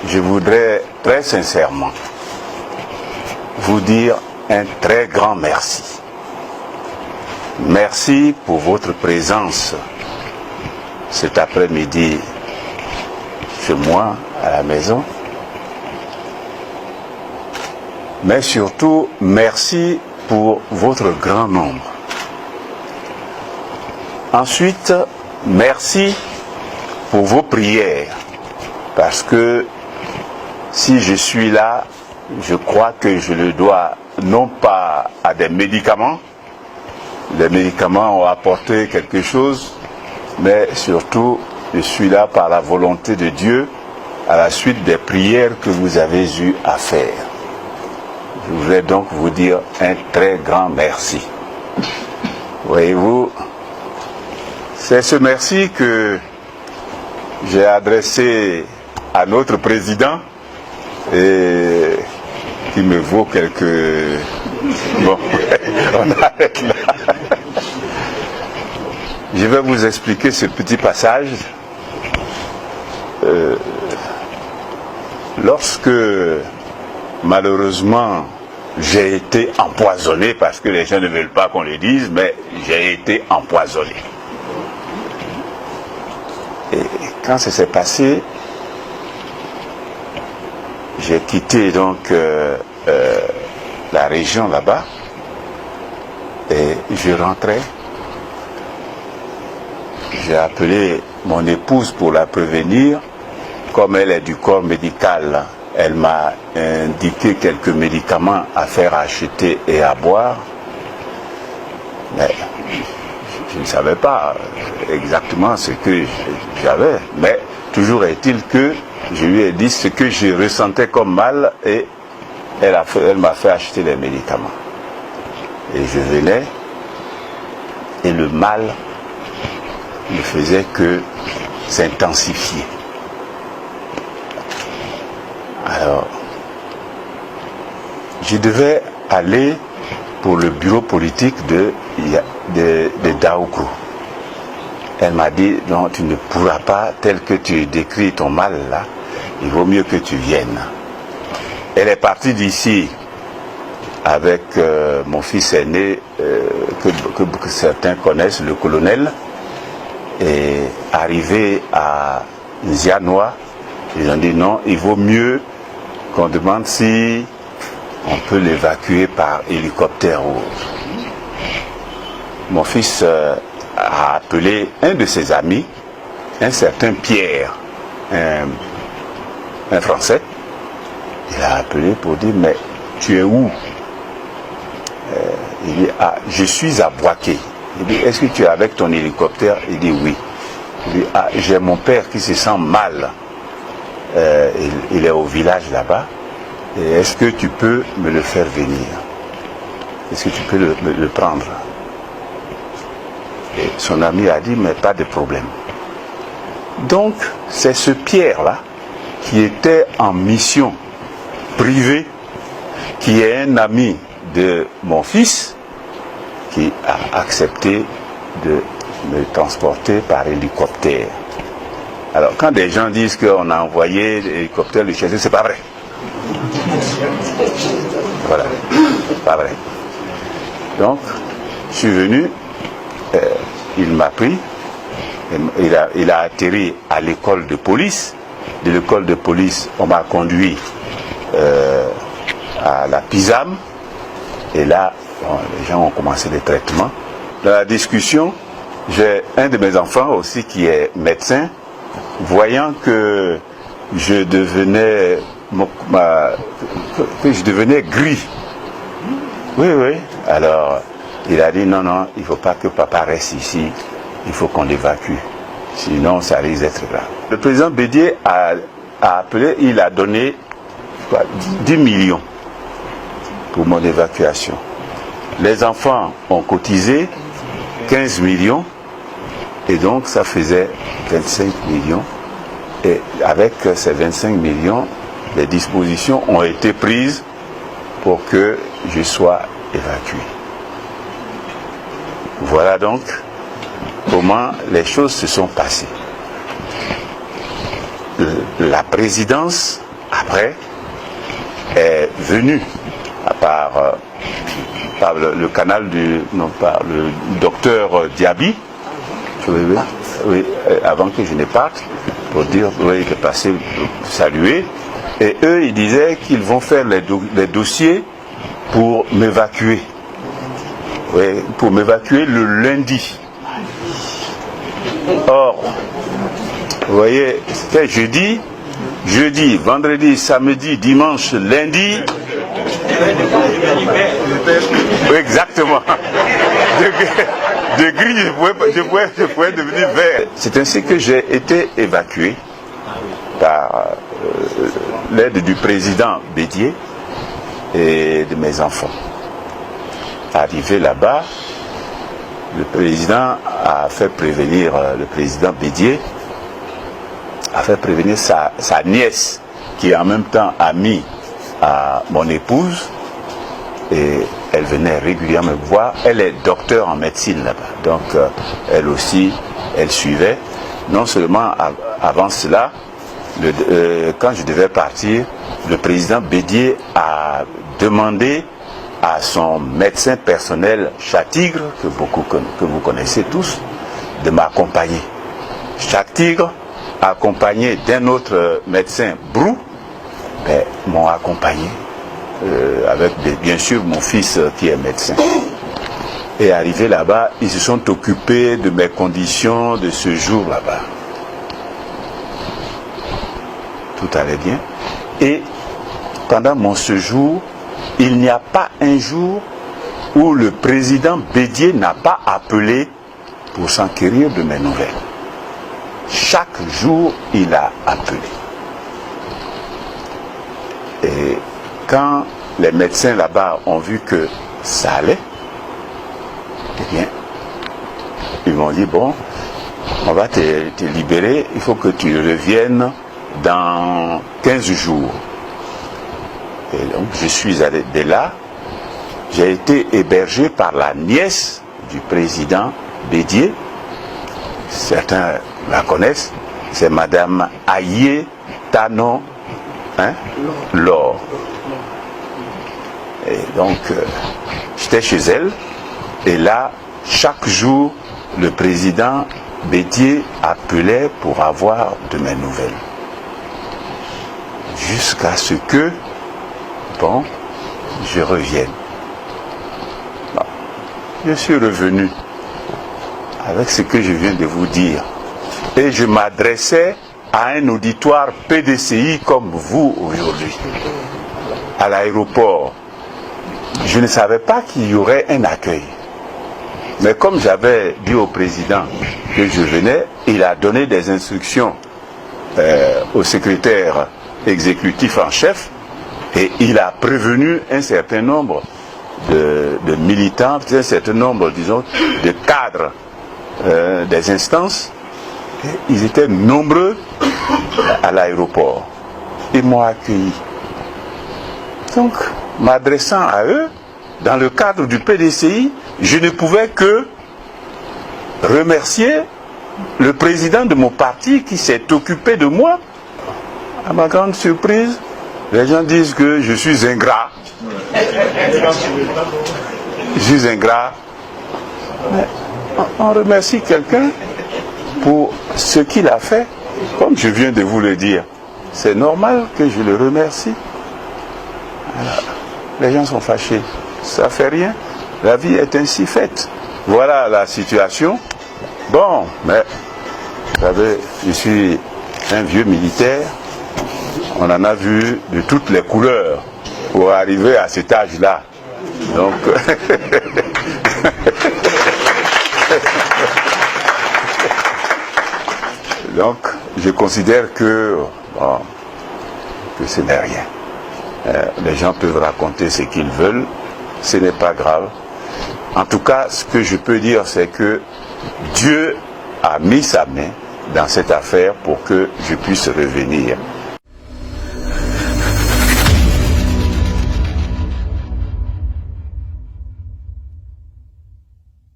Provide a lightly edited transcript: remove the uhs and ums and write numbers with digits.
je voudrais très sincèrement vous dire un très grand merci. Merci pour votre présence cet après-midi chez moi, à la maison. Mais surtout, merci pour votre grand nombre. Ensuite, merci pour vos prières. Parce que si je suis là, je crois que je le dois non pas à des médicaments. Les médicaments ont apporté quelque chose, mais surtout, je suis là par la volonté de Dieu à la suite des prières que vous avez eu à faire. Je voudrais donc vous dire un très grand merci. Voyez-vous, c'est ce merci que j'ai adressé à notre président et qui me vaut quelques... Bon, on arrête là. Je vais vous expliquer ce petit passage. Lorsque, malheureusement, j'ai été empoisonné, parce que les gens ne veulent pas qu'on le dise, mais j'ai été empoisonné. Et quand ça s'est passé, j'ai quitté donc la région là-bas et je rentrais. J'ai appelé mon épouse pour la prévenir. Comme elle est du corps médical, elle m'a indiqué quelques médicaments à faire acheter et à boire. Mais je ne savais pas exactement ce que j'avais. Mais toujours est-il que je lui ai dit ce que je ressentais comme mal et elle m'a fait acheter les médicaments. Et je venais et le mal ne faisait que s'intensifier. Alors, je devais aller pour le bureau politique de Daoukou. Elle m'a dit, non, tu ne pourras pas, tel que tu décris ton mal là, il vaut mieux que tu viennes. Elle est partie d'ici avec mon fils aîné, que certains connaissent, le colonel, et arrivé à Nzianoa, ils ont dit non, il vaut mieux qu'on demande si on peut l'évacuer par hélicoptère ou autre. Mon fils a appelé un de ses amis, un certain Pierre, un Français. Il a appelé pour dire, mais tu es où? Il dit, ah, je suis à Boaké. Il dit, est-ce que tu es avec ton hélicoptère? Il dit, oui. Il dit, ah, j'ai mon père qui se sent mal. Il est au village là-bas. Et est-ce que tu peux me le faire venir? Est-ce que tu peux le prendre? Et son ami a dit, mais pas de problème. Donc, c'est ce Pierre-là qui était en mission privée, qui est un ami de mon fils, qui a accepté de me transporter par hélicoptère. Alors, quand des gens disent qu'on a envoyé l'hélicoptère le chercher, c'est pas vrai. Voilà, pas vrai. Donc, je suis venu, il m'a pris, il a atterri à l'école de police. De l'école de police, on m'a conduit à la PISAM, et là, bon, les gens ont commencé les traitements. Dans la discussion, j'ai un de mes enfants aussi qui est médecin, voyant que je devenais gris. Oui, oui. Alors, il a dit non, non, il ne faut pas que papa reste ici, il faut qu'on l'évacue. Sinon, ça risque d'être grave. Le président Bédié a appelé, il a donné 10 millions pour mon évacuation. Les enfants ont cotisé 15 millions et donc ça faisait 25 millions. Et avec ces 25 millions, les dispositions ont été prises pour que je sois évacué. Voilà donc comment les choses se sont passées. La présidence après, est venu par le canal par le docteur Diaby, oui, avant que je ne parte, pour dire, oui, il est passé saluer. Et eux, ils disaient qu'ils vont faire les dossiers pour m'évacuer. Oui, pour m'évacuer le lundi. Or, vous voyez, c'était jeudi, vendredi, samedi, dimanche, lundi. Oui, exactement. De gris, je pouvais devenir vert. C'est ainsi que j'ai été évacué par l'aide du président Bédié et de mes enfants. Arrivé là-bas, le président a fait prévenir, le président Bédié a fait prévenir sa nièce, qui en même temps amie à mon épouse, et elle venait régulièrement me voir. Elle est docteur en médecine là-bas, donc elle aussi, elle suivait. Non seulement avant cela, quand je devais partir, le président Bédié a demandé à son médecin personnel Chatigre, que vous connaissez tous, de m'accompagner. Chatigre, accompagné d'un autre médecin, Brou, m'ont accompagné, avec bien sûr mon fils qui est médecin. Et arrivé là-bas, ils se sont occupés de mes conditions de séjour là-bas. Tout allait bien. Et pendant mon séjour, il n'y a pas un jour où le président Bédié n'a pas appelé pour s'enquérir de mes nouvelles. Chaque jour, il a appelé. Et quand les médecins là-bas ont vu que ça allait, eh bien, ils m'ont dit, bon, on va te libérer, il faut que tu reviennes dans 15 jours. Et donc, je suis allé de là, j'ai été hébergé par la nièce du président Bédié. Certains la connaissent, c'est Madame Aïe Tano Laure. Et donc, j'étais chez elle, et là, chaque jour, le président Bédié appelait pour avoir de mes nouvelles. Jusqu'à ce que, bon, je revienne. Bon, je suis revenu avec ce que je viens de vous dire. Et je m'adressais à un auditoire PDCI comme vous aujourd'hui, à l'aéroport. Je ne savais pas qu'il y aurait un accueil. Mais comme j'avais dit au président que je venais, il a donné des instructions au secrétaire exécutif en chef, et il a prévenu un certain nombre de militants, un certain nombre, disons, de cadres des instances. Et ils étaient nombreux à l'aéroport. Ils m'ont accueilli. Donc, m'adressant à eux, dans le cadre du PDCI, je ne pouvais que remercier le président de mon parti qui s'est occupé de moi. À ma grande surprise, les gens disent que je suis ingrat. Je suis ingrat. Mais on remercie quelqu'un pour ce qu'il a fait, comme je viens de vous le dire. C'est normal que je le remercie. Alors, les gens sont fâchés. Ça ne fait rien. La vie est ainsi faite. Voilà la situation. Bon, mais vous savez, je suis un vieux militaire. On en a vu de toutes les couleurs pour arriver à cet âge-là. Donc, donc, je considère que, bon, que ce n'est rien. Les gens peuvent raconter ce qu'ils veulent, ce n'est pas grave. En tout cas, ce que je peux dire, c'est que Dieu a mis sa main dans cette affaire pour que je puisse revenir.